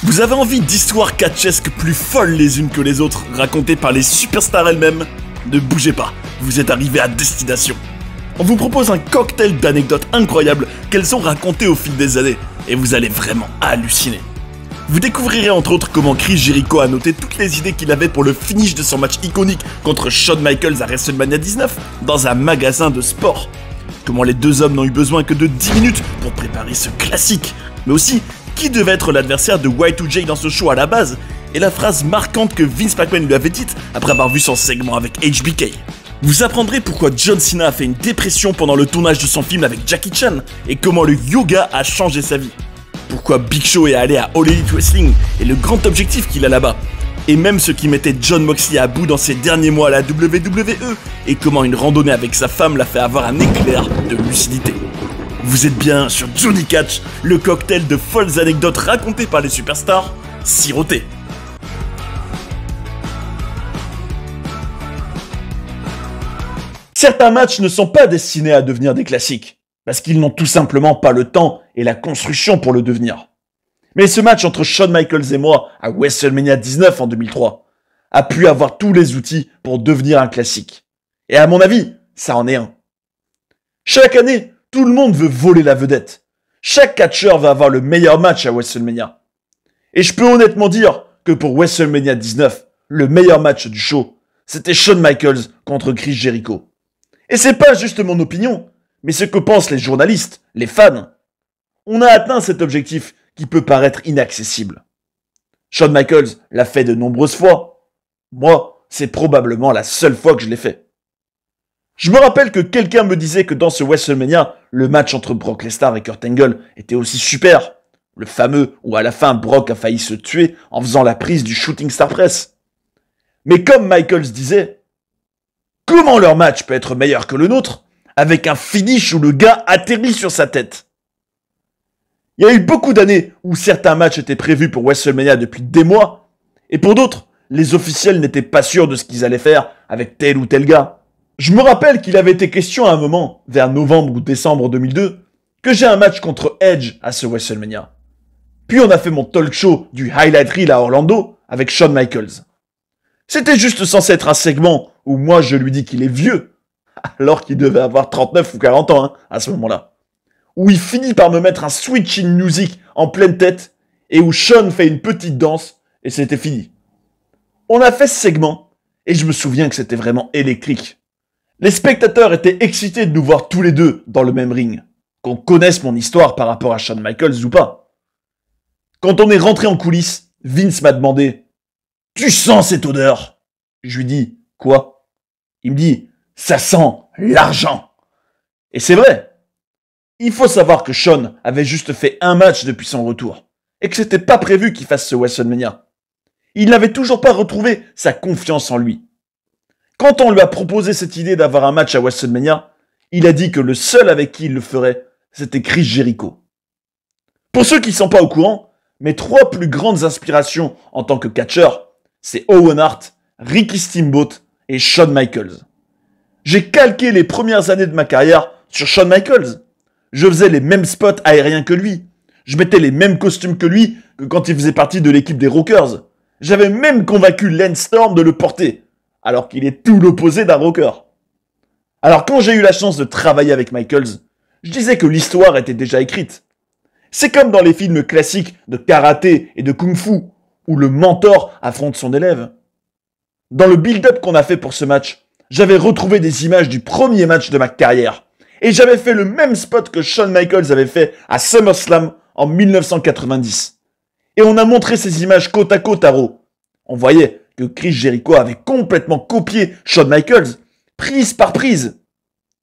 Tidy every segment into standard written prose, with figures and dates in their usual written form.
Vous avez envie d'histoires catchesques plus folles les unes que les autres, racontées par les superstars elles-mêmes? Ne bougez pas, vous êtes arrivés à destination. On vous propose un cocktail d'anecdotes incroyables qu'elles ont racontées au fil des années, et vous allez vraiment halluciner. Vous découvrirez entre autres comment Chris Jericho a noté toutes les idées qu'il avait pour le finish de son match iconique contre Shawn Michaels à WrestleMania 19 dans un magasin de sport. Comment les deux hommes n'ont eu besoin que de 10 minutes pour préparer ce classique, mais aussi qui devait être l'adversaire de Y2J dans ce show à la base, et la phrase marquante que Vince McMahon lui avait dite après avoir vu son segment avec HBK. Vous apprendrez pourquoi John Cena a fait une dépression pendant le tournage de son film avec Jackie Chan, et comment le yoga a changé sa vie. Pourquoi Big Show est allé à All Elite Wrestling, et le grand objectif qu'il a là-bas. Et même ce qui mettait Jon Moxley à bout dans ses derniers mois à la WWE, et comment une randonnée avec sa femme l'a fait avoir un éclair de lucidité. Vous êtes bien sur Johnny Catch, le cocktail de folles anecdotes racontées par les superstars, siroté. Certains matchs ne sont pas destinés à devenir des classiques, parce qu'ils n'ont tout simplement pas le temps et la construction pour le devenir. Mais ce match entre Shawn Michaels et moi à WrestleMania 19 en 2003 a pu avoir tous les outils pour devenir un classique. Et à mon avis, ça en est un. Chaque année, tout le monde veut voler la vedette. Chaque catcheur va avoir le meilleur match à WrestleMania. Et je peux honnêtement dire que pour WrestleMania 19, le meilleur match du show, c'était Shawn Michaels contre Chris Jericho. Et c'est pas juste mon opinion, mais ce que pensent les journalistes, les fans. On a atteint cet objectif qui peut paraître inaccessible. Shawn Michaels l'a fait de nombreuses fois. Moi, c'est probablement la seule fois que je l'ai fait. Je me rappelle que quelqu'un me disait que dans ce WrestleMania, le match entre Brock Lesnar et Kurt Angle était aussi super. Le fameux où à la fin Brock a failli se tuer en faisant la prise du Shooting Star Press. Mais comme Michaels disait, comment leur match peut être meilleur que le nôtre avec un finish où le gars atterrit sur sa tête? Il y a eu beaucoup d'années où certains matchs étaient prévus pour WrestleMania depuis des mois, et pour d'autres, les officiels n'étaient pas sûrs de ce qu'ils allaient faire avec tel ou tel gars. Je me rappelle qu'il avait été question à un moment, vers novembre ou décembre 2002, que j'ai un match contre Edge à ce WrestleMania. Puis on a fait mon talk show du Highlight Reel à Orlando avec Shawn Michaels. C'était juste censé être un segment où moi je lui dis qu'il est vieux, alors qu'il devait avoir 39 ou 40 ans à ce moment-là. Où il finit par me mettre un switch in music en pleine tête, et où Shawn fait une petite danse, et c'était fini. On a fait ce segment, et je me souviens que c'était vraiment électrique. Les spectateurs étaient excités de nous voir tous les deux dans le même ring, qu'on connaisse mon histoire par rapport à Shawn Michaels ou pas. Quand on est rentré en coulisses, Vince m'a demandé « Tu sens cette odeur ?» Je lui dis « Quoi ?» Il me dit « Ça sent l'argent !» Et c'est vrai. Il faut savoir que Shawn avait juste fait un match depuis son retour, et que c'était pas prévu qu'il fasse ce WrestleMania. Il n'avait toujours pas retrouvé sa confiance en lui. Quand on lui a proposé cette idée d'avoir un match à WrestleMania, il a dit que le seul avec qui il le ferait, c'était Chris Jericho. Pour ceux qui ne sont pas au courant, mes trois plus grandes inspirations en tant que catcheur, c'est Owen Hart, Ricky Steamboat et Shawn Michaels. J'ai calqué les premières années de ma carrière sur Shawn Michaels. Je faisais les mêmes spots aériens que lui. Je mettais les mêmes costumes que lui que quand il faisait partie de l'équipe des Rockers. J'avais même convaincu Lance Storm de le porter, alors qu'il est tout l'opposé d'un rocker. Alors quand j'ai eu la chance de travailler avec Michaels, je disais que l'histoire était déjà écrite. C'est comme dans les films classiques de karaté et de kung-fu, où le mentor affronte son élève. Dans le build-up qu'on a fait pour ce match, j'avais retrouvé des images du premier match de ma carrière, et j'avais fait le même spot que Shawn Michaels avait fait à SummerSlam en 1990. Et on a montré ces images côte à côte à Raw. On voyait que Chris Jericho avait complètement copié Shawn Michaels, prise par prise.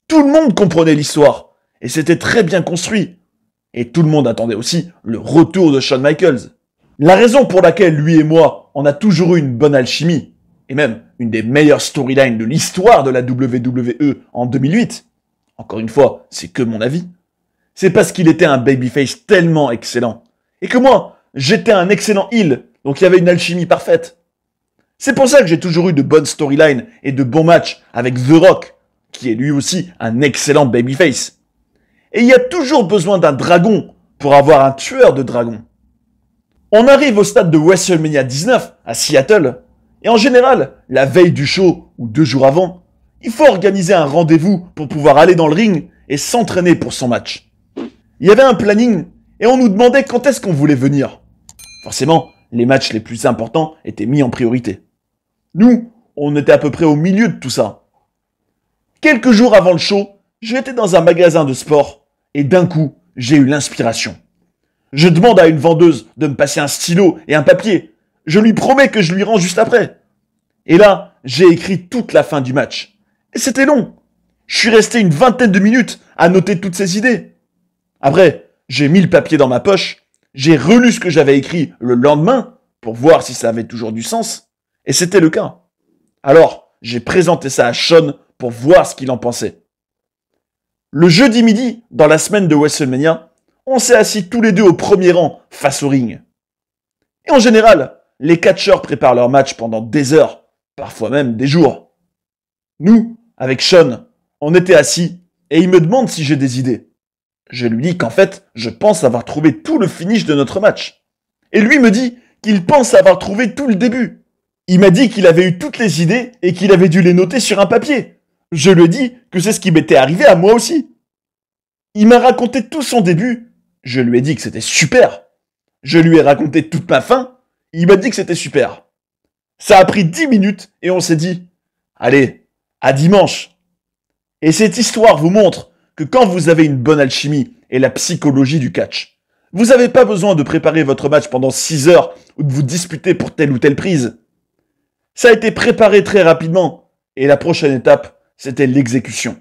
Tout le monde comprenait l'histoire, et c'était très bien construit. Et tout le monde attendait aussi le retour de Shawn Michaels. La raison pour laquelle lui et moi, on a toujours eu une bonne alchimie, et même une des meilleures storylines de l'histoire de la WWE en 2008, encore une fois, c'est que mon avis, c'est parce qu'il était un babyface tellement excellent, et que moi, j'étais un excellent heel, donc il y avait une alchimie parfaite. C'est pour ça que j'ai toujours eu de bonnes storylines et de bons matchs avec The Rock, qui est lui aussi un excellent babyface. Et il y a toujours besoin d'un dragon pour avoir un tueur de dragons. On arrive au stade de WrestleMania 19 à Seattle, et en général, la veille du show ou 2 jours avant, il faut organiser un rendez-vous pour pouvoir aller dans le ring et s'entraîner pour son match. Il y avait un planning et on nous demandait quand est-ce qu'on voulait venir. Forcément, les matchs les plus importants étaient mis en priorité. Nous, on était à peu près au milieu de tout ça. Quelques jours avant le show, j'étais dans un magasin de sport et d'un coup, j'ai eu l'inspiration. Je demande à une vendeuse de me passer un stylo et un papier. Je lui promets que je lui rends juste après. Et là, j'ai écrit toute la fin du match. Et c'était long. Je suis resté une vingtaine de minutes à noter toutes ces idées. Après, j'ai mis le papier dans ma poche, j'ai relu ce que j'avais écrit le lendemain pour voir si ça avait toujours du sens. Et c'était le cas. Alors, j'ai présenté ça à Sean pour voir ce qu'il en pensait. Le jeudi midi, dans la semaine de WrestleMania, on s'est assis tous les deux au premier rang face au ring. Et en général, les catcheurs préparent leur match pendant des heures, parfois même des jours. Nous, avec Sean, on était assis et il me demande si j'ai des idées. Je lui dis qu'en fait, je pense avoir trouvé tout le finish de notre match. Et lui me dit qu'il pense avoir trouvé tout le début. Il m'a dit qu'il avait eu toutes les idées et qu'il avait dû les noter sur un papier. Je lui ai dit que c'est ce qui m'était arrivé à moi aussi. Il m'a raconté tout son début. Je lui ai dit que c'était super. Je lui ai raconté toute ma fin. Il m'a dit que c'était super. Ça a pris 10 minutes et on s'est dit « Allez, à dimanche !» Et cette histoire vous montre que quand vous avez une bonne alchimie et la psychologie du catch, vous n'avez pas besoin de préparer votre match pendant 6 heures ou de vous disputer pour telle ou telle prise. Ça a été préparé très rapidement et la prochaine étape, c'était l'exécution.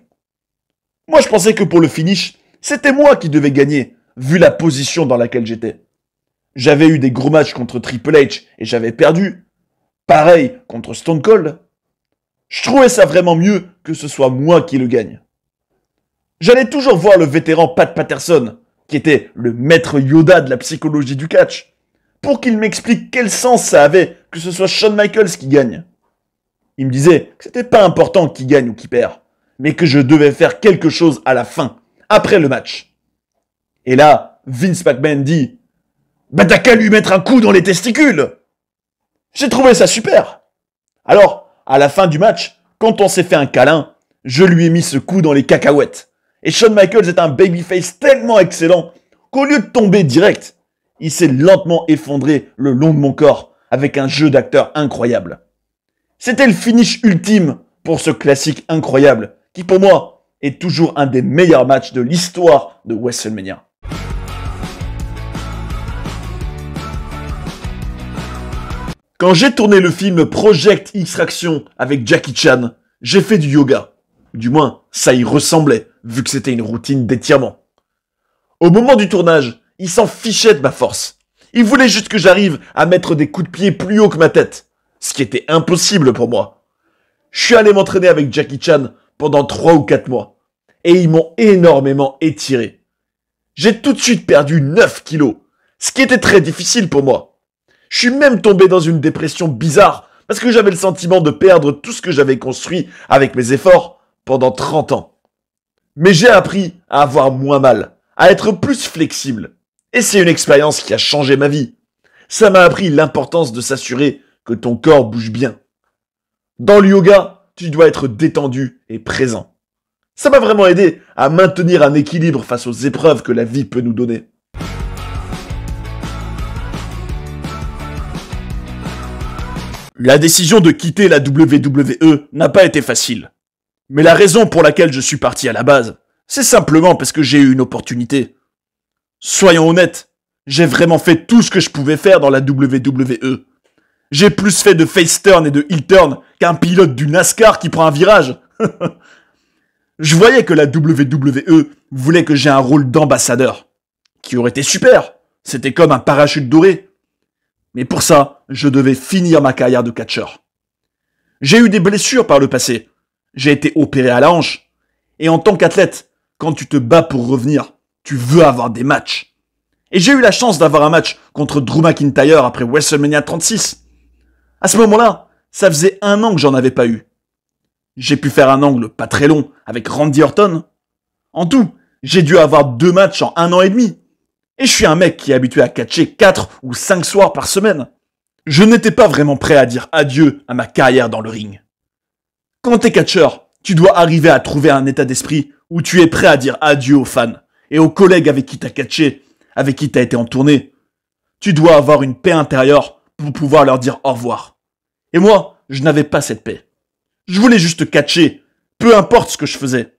Moi, je pensais que pour le finish, c'était moi qui devais gagner, vu la position dans laquelle j'étais. J'avais eu des gros matchs contre Triple H et j'avais perdu. Pareil contre Stone Cold. Je trouvais ça vraiment mieux que ce soit moi qui le gagne. J'allais toujours voir le vétéran Pat Patterson, qui était le maître Yoda de la psychologie du catch, pour qu'il m'explique quel sens ça avait que ce soit Shawn Michaels qui gagne. Il me disait que c'était pas important qui gagne ou qui perd, mais que je devais faire quelque chose à la fin, après le match. Et là, Vince McMahon dit « Bah t'as qu'à lui mettre un coup dans les testicules !» J'ai trouvé ça super. Alors, à la fin du match, quand on s'est fait un câlin, je lui ai mis ce coup dans les cacahuètes. Et Shawn Michaels est un babyface tellement excellent qu'au lieu de tomber direct, il s'est lentement effondré le long de mon corps avec un jeu d'acteur incroyable. C'était le finish ultime pour ce classique incroyable qui pour moi est toujours un des meilleurs matchs de l'histoire de WrestleMania. Quand j'ai tourné le film Project Extraction avec Jackie Chan, j'ai fait du yoga. Du moins, ça y ressemblait, vu que c'était une routine d'étirement. Au moment du tournage, il s'en fichait de ma force. Il voulait juste que j'arrive à mettre des coups de pied plus haut que ma tête, ce qui était impossible pour moi. Je suis allé m'entraîner avec Jackie Chan pendant 3 ou 4 mois, et ils m'ont énormément étiré. J'ai tout de suite perdu 9 kilos, ce qui était très difficile pour moi. Je suis même tombé dans une dépression bizarre, parce que j'avais le sentiment de perdre tout ce que j'avais construit avec mes efforts pendant 30 ans. Mais j'ai appris à avoir moins mal, à être plus flexible. Et c'est une expérience qui a changé ma vie. Ça m'a appris l'importance de s'assurer que ton corps bouge bien. Dans le yoga, tu dois être détendu et présent. Ça m'a vraiment aidé à maintenir un équilibre face aux épreuves que la vie peut nous donner. La décision de quitter la WWE n'a pas été facile. Mais la raison pour laquelle je suis parti à la base, c'est simplement parce que j'ai eu une opportunité. Soyons honnêtes, j'ai vraiment fait tout ce que je pouvais faire dans la WWE. J'ai plus fait de face turn et de heel turn qu'un pilote du NASCAR qui prend un virage. Je voyais que la WWE voulait que j'aie un rôle d'ambassadeur, qui aurait été super. C'était comme un parachute doré. Mais pour ça, je devais finir ma carrière de catcheur. J'ai eu des blessures par le passé. J'ai été opéré à la hanche. Et en tant qu'athlète, quand tu te bats pour revenir, tu veux avoir des matchs. Et j'ai eu la chance d'avoir un match contre Drew McIntyre après WrestleMania 36. À ce moment-là, ça faisait 1 an que j'en avais pas eu. J'ai pu faire un angle pas très long avec Randy Orton. En tout, j'ai dû avoir 2 matchs en 1 an et demi. Et je suis un mec qui est habitué à catcher 4 ou 5 soirs par semaine. Je n'étais pas vraiment prêt à dire adieu à ma carrière dans le ring. Quand t'es catcheur, tu dois arriver à trouver un état d'esprit où tu es prêt à dire adieu aux fans et aux collègues avec qui t'as catché, avec qui t'as été en tournée. Tu dois avoir une paix intérieure pour pouvoir leur dire au revoir. Et moi, je n'avais pas cette paix. Je voulais juste catcher, peu importe ce que je faisais.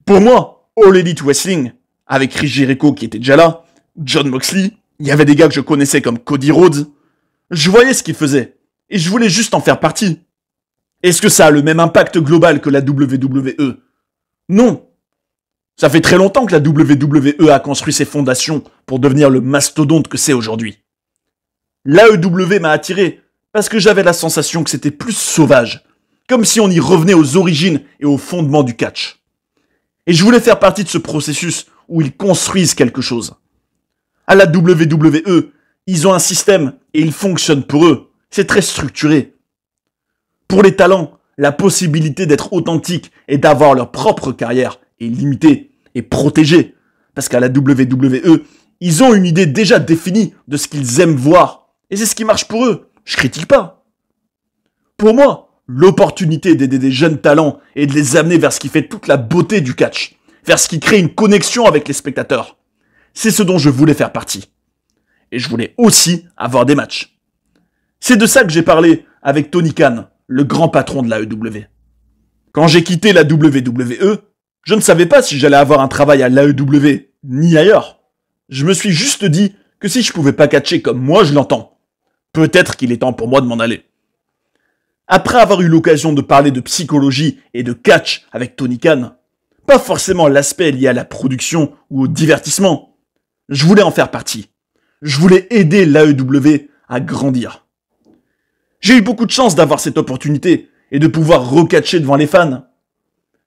Pour moi, All Elite Wrestling, avec Chris Jericho qui était déjà là, Jon Moxley, il y avait des gars que je connaissais comme Cody Rhodes. Je voyais ce qu'ils faisaient, et je voulais juste en faire partie. Est-ce que ça a le même impact global que la WWE? Non. Ça fait très longtemps que la WWE a construit ses fondations pour devenir le mastodonte que c'est aujourd'hui. L'AEW m'a attiré parce que j'avais la sensation que c'était plus sauvage, comme si on y revenait aux origines et aux fondements du catch. Et je voulais faire partie de ce processus où ils construisent quelque chose. À la WWE, ils ont un système et il fonctionne pour eux. C'est très structuré. Pour les talents, la possibilité d'être authentique et d'avoir leur propre carrière est limitée et protégée. Parce qu'à la WWE, ils ont une idée déjà définie de ce qu'ils aiment voir. Et c'est ce qui marche pour eux. Je critique pas. Pour moi, l'opportunité d'aider des jeunes talents et de les amener vers ce qui fait toute la beauté du catch, vers ce qui crée une connexion avec les spectateurs, c'est ce dont je voulais faire partie. Et je voulais aussi avoir des matchs. C'est de ça que j'ai parlé avec Tony Khan, le grand patron de l'AEW. Quand j'ai quitté la WWE, je ne savais pas si j'allais avoir un travail à l'AEW, ni ailleurs. Je me suis juste dit que si je pouvais pas catcher comme moi je l'entends, peut-être qu'il est temps pour moi de m'en aller. Après avoir eu l'occasion de parler de psychologie et de catch avec Tony Khan, pas forcément l'aspect lié à la production ou au divertissement, je voulais en faire partie. Je voulais aider l'AEW à grandir. J'ai eu beaucoup de chance d'avoir cette opportunité et de pouvoir recatcher devant les fans.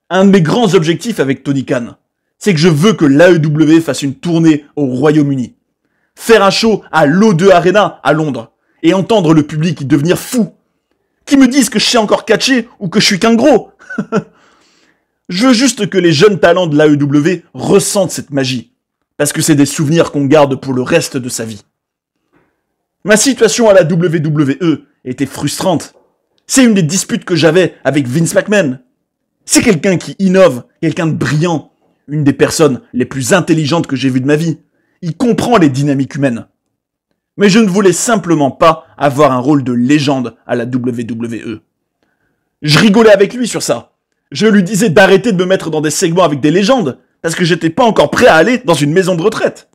Un de mes grands objectifs avec Tony Khan, c'est que je veux que l'AEW fasse une tournée au Royaume-Uni. Faire un show à l'O2 Arena à Londres et entendre le public y devenir fou. Qui me disent que je sais encore catcher ou que je suis qu'un gros. Je veux juste que les jeunes talents de l'AEW ressentent cette magie. Parce que c'est des souvenirs qu'on garde pour le reste de sa vie. Ma situation à la WWE était frustrante. C'est une des disputes que j'avais avec Vince McMahon. C'est quelqu'un qui innove, quelqu'un de brillant, une des personnes les plus intelligentes que j'ai vues de ma vie. Il comprend les dynamiques humaines. Mais je ne voulais simplement pas avoir un rôle de légende à la WWE. Je rigolais avec lui sur ça. Je lui disais d'arrêter de me mettre dans des segments avec des légendes, parce que j'étais pas encore prêt à aller dans une maison de retraite.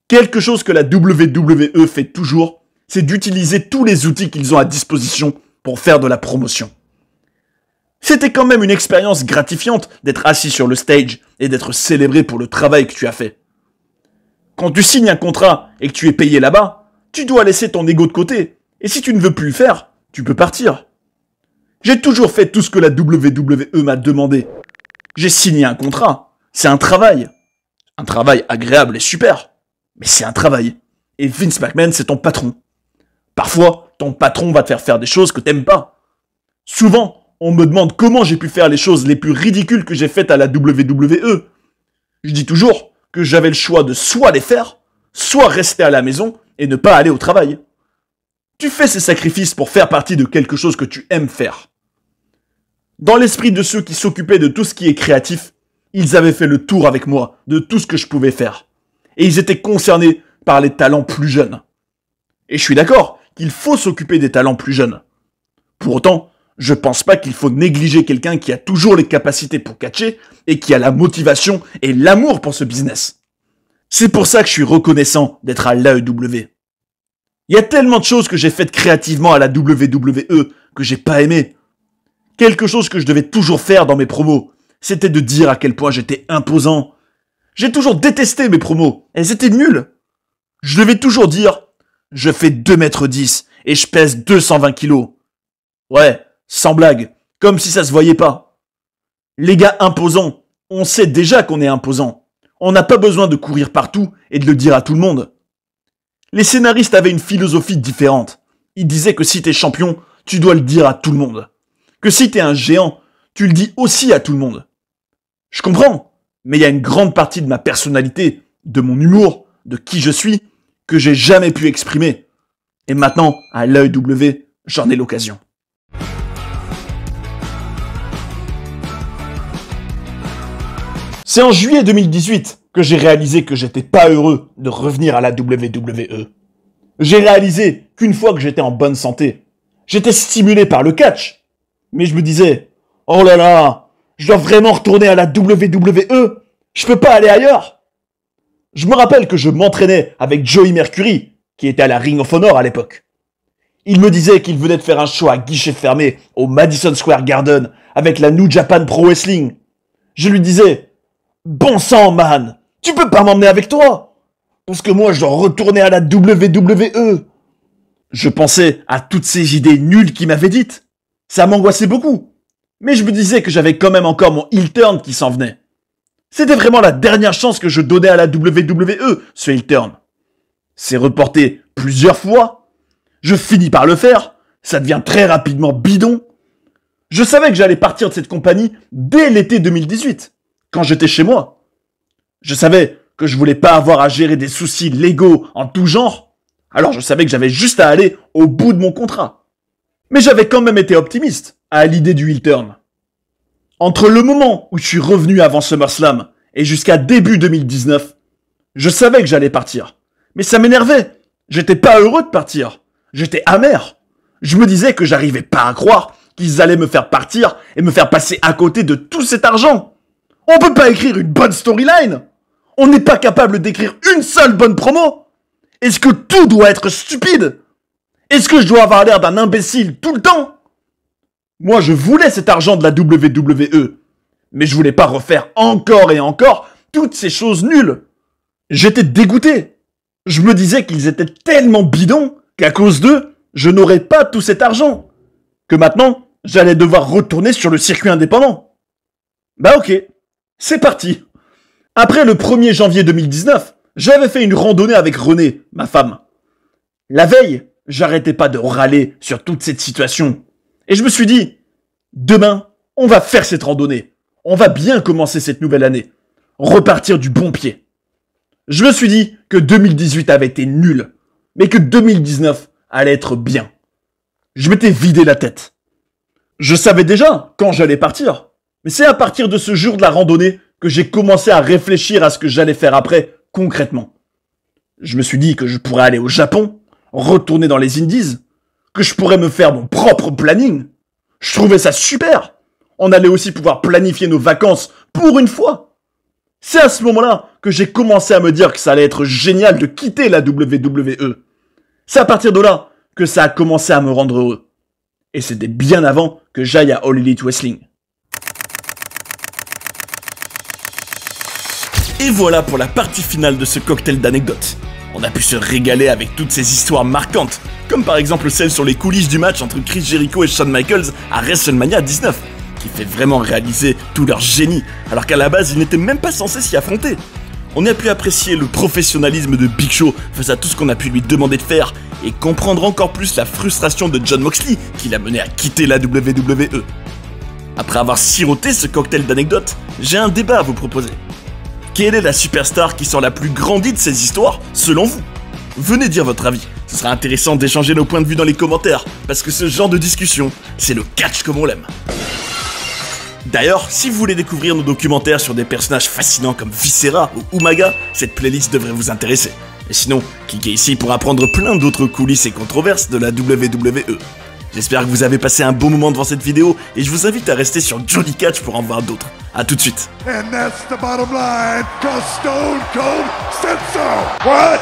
Quelque chose que la WWE fait toujours, c'est d'utiliser tous les outils qu'ils ont à disposition pour faire de la promotion. C'était quand même une expérience gratifiante d'être assis sur le stage et d'être célébré pour le travail que tu as fait. Quand tu signes un contrat et que tu es payé là-bas, tu dois laisser ton ego de côté. Et si tu ne veux plus le faire, tu peux partir. J'ai toujours fait tout ce que la WWE m'a demandé. J'ai signé un contrat. C'est un travail. Un travail agréable et super. Mais c'est un travail. Et Vince McMahon, c'est ton patron. Parfois, ton patron va te faire des choses que t'aimes pas. Souvent, on me demande comment j'ai pu faire les choses les plus ridicules que j'ai faites à la WWE. Je dis toujours que j'avais le choix de soit les faire, soit rester à la maison et ne pas aller au travail. Tu fais ces sacrifices pour faire partie de quelque chose que tu aimes faire. Dans l'esprit de ceux qui s'occupaient de tout ce qui est créatif, ils avaient fait le tour avec moi de tout ce que je pouvais faire. Et ils étaient concernés par les talents plus jeunes. Et je suis d'accord qu'il faut s'occuper des talents plus jeunes. Pour autant, je pense pas qu'il faut négliger quelqu'un qui a toujours les capacités pour catcher et qui a la motivation et l'amour pour ce business. C'est pour ça que je suis reconnaissant d'être à l'AEW. Il y a tellement de choses que j'ai faites créativement à la WWE que j'ai pas aimé. Quelque chose que je devais toujours faire dans mes promos, c'était de dire à quel point j'étais imposant. J'ai toujours détesté mes promos, elles étaient nulles. Je devais toujours dire, je fais 2,10 m et je pèse 220 kilos. Ouais, sans blague, comme si ça se voyait pas. Les gars imposants, on sait déjà qu'on est imposant. On n'a pas besoin de courir partout et de le dire à tout le monde. Les scénaristes avaient une philosophie différente. Ils disaient que si t'es champion, tu dois le dire à tout le monde. Que si t'es un géant, tu le dis aussi à tout le monde. Je comprends, mais il y a une grande partie de ma personnalité de mon humour, de qui je suis, que j'ai jamais pu exprimer. Et maintenant, à l'AEW, j'en ai l'occasion. C'est en juillet 2018 que j'ai réalisé que j'étais pas heureux de revenir à la WWE. J'ai réalisé qu'une fois que j'étais en bonne santé, j'étais stimulé par le catch. Mais je me disais, oh là là, je dois vraiment retourner à la WWE? Je peux pas aller ailleurs? Je me rappelle que je m'entraînais avec Joey Mercury, qui était à la Ring of Honor à l'époque. Il me disait qu'il venait de faire un show à guichet fermé au Madison Square Garden avec la New Japan Pro Wrestling. Je lui disais, bon sang man, tu peux pas m'emmener avec toi? Parce que moi je dois retourner à la WWE. Je pensais à toutes ces idées nulles qu'il m'avait dites. Ça m'angoissait beaucoup. Mais je me disais que j'avais quand même encore mon heel turn qui s'en venait. C'était vraiment la dernière chance que je donnais à la WWE, ce heel turn. C'est reporté plusieurs fois. Je finis par le faire. Ça devient très rapidement bidon. Je savais que j'allais partir de cette compagnie dès l'été 2018, quand j'étais chez moi. Je savais que je voulais pas avoir à gérer des soucis légaux en tout genre. Alors je savais que j'avais juste à aller au bout de mon contrat. Mais j'avais quand même été optimiste à l'idée du heel turn. Entre le moment où je suis revenu avant SummerSlam et jusqu'à début 2019, je savais que j'allais partir. Mais ça m'énervait. J'étais pas heureux de partir. J'étais amer. Je me disais que j'arrivais pas à croire qu'ils allaient me faire partir et me faire passer à côté de tout cet argent. On peut pas écrire une bonne storyline. On n'est pas capable d'écrire une seule bonne promo. Est-ce que tout doit être stupide? Est-ce que je dois avoir l'air d'un imbécile tout le temps? Moi, je voulais cet argent de la WWE. Mais je voulais pas refaire encore et encore toutes ces choses nulles. J'étais dégoûté. Je me disais qu'ils étaient tellement bidons qu'à cause d'eux, je n'aurais pas tout cet argent. Que maintenant, j'allais devoir retourner sur le circuit indépendant. Bah ok, c'est parti. Après le 1er janvier 2019, j'avais fait une randonnée avec Renée, ma femme. La veille, j'arrêtais pas de râler sur toute cette situation. Et je me suis dit, demain, on va faire cette randonnée. On va bien commencer cette nouvelle année. Repartir du bon pied. Je me suis dit que 2018 avait été nul, mais que 2019 allait être bien. Je m'étais vidé la tête. Je savais déjà quand j'allais partir, mais c'est à partir de ce jour de la randonnée que j'ai commencé à réfléchir à ce que j'allais faire après, concrètement. Je me suis dit que je pourrais aller au Japon, retourner dans les Indies, que je pourrais me faire mon propre planning. Je trouvais ça super. On allait aussi pouvoir planifier nos vacances pour une fois. C'est à ce moment-là que j'ai commencé à me dire que ça allait être génial de quitter la WWE. C'est à partir de là que ça a commencé à me rendre heureux. Et c'était bien avant que j'aille à All Elite Wrestling. Et voilà pour la partie finale de ce cocktail d'anecdotes. On a pu se régaler avec toutes ces histoires marquantes, comme par exemple celle sur les coulisses du match entre Chris Jericho et Shawn Michaels à WrestleMania 19, qui fait vraiment réaliser tout leur génie, alors qu'à la base ils n'étaient même pas censés s'y affronter. On a pu apprécier le professionnalisme de Big Show face à tout ce qu'on a pu lui demander de faire, et comprendre encore plus la frustration de Jon Moxley qui l'a mené à quitter la WWE. Après avoir siroté ce cocktail d'anecdotes, j'ai un débat à vous proposer. Quelle est la superstar qui sort la plus grandie de ces histoires, selon vous? Venez dire votre avis, ce sera intéressant d'échanger nos points de vue dans les commentaires, parce que ce genre de discussion, c'est le catch comme on l'aime. D'ailleurs, si vous voulez découvrir nos documentaires sur des personnages fascinants comme Viscera ou Umaga, cette playlist devrait vous intéresser. Et sinon, cliquez ici pour apprendre plein d'autres coulisses et controverses de la WWE. J'espère que vous avez passé un bon moment devant cette vidéo et je vous invite à rester sur Johnny Catch pour en voir d'autres. A tout de suite. And that's the bottom line, 'cause Stone Cold said so. What?